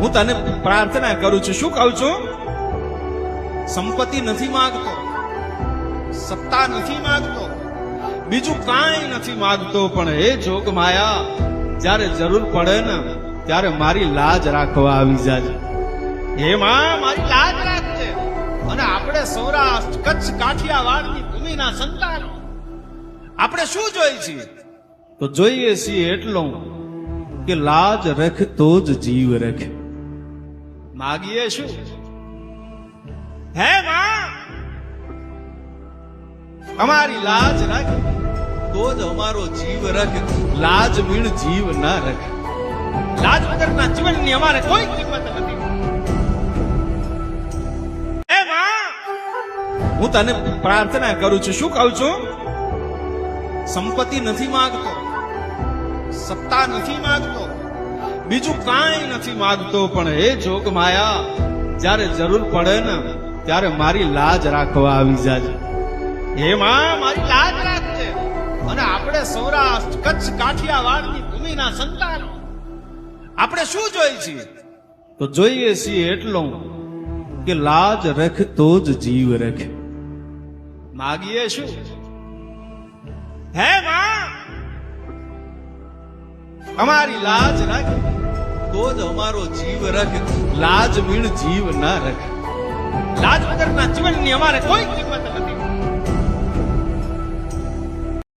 હું તને પ્રાર્થના કરું છું. શું કહું છું? સંપત્તિ નથી માંગતો, સત્તા નથી માંગતો, બીજું કાંઈ નથી માંગતો, પણ હે જોગ માયા, જ્યારે જરૂર પડે ને ત્યારે મારી લાજ રાખવા આવી જાજે. હે માં, મારી લાજ રાખજે. અને આપણે સૌરાષ્ટ્ર, કચ્છ, કાઠિયાવાડની ભૂમિના સંતાનો આપણે શું જોઈએ છીએ? તો જોઈએ છીએ એટલો કે લાજ રખ તો જ જીવ રખે. માગીએ શું? હે માં, અમારી લાજ રાખ તો જ અમારો જીવ રખ. લાજ વીણ જીવ ના રખ. લાજ વગરના જીવનની અમારે કોઈ કિંમત નથી. હે માં, હું તને પ્રાર્થના કરું છું. શું કહું છું? સંપત્તિ નથી માંગતો, સત્તા નથી માંગતો, બીજું કાંઈ નથી માંગતો, પણ હે જોગ માયા, જ્યારે જરૂર પડે ને ત્યારે મારી લાજ રાખવા આવી જાજે. હે માં, મારી લાજ રાખજે. અને આપણે સૌરાષ્ટ્ર, કચ્છ, કાઠિયાવાડની ભૂમિના સંતાનો આપણે શું જોઈએ છીએ? તો જોઈએ છીએ એટલો કે લાજ રખ તો જ જીવ રખે. માગીએ શું? હે માં, અમારી લાજ રાખ તો જ અમારો જીવ રખ. લાજ વીણ જીવ ના રખ. લાજ વગરના જીવનની અમારે કોઈ કિંમત નથી.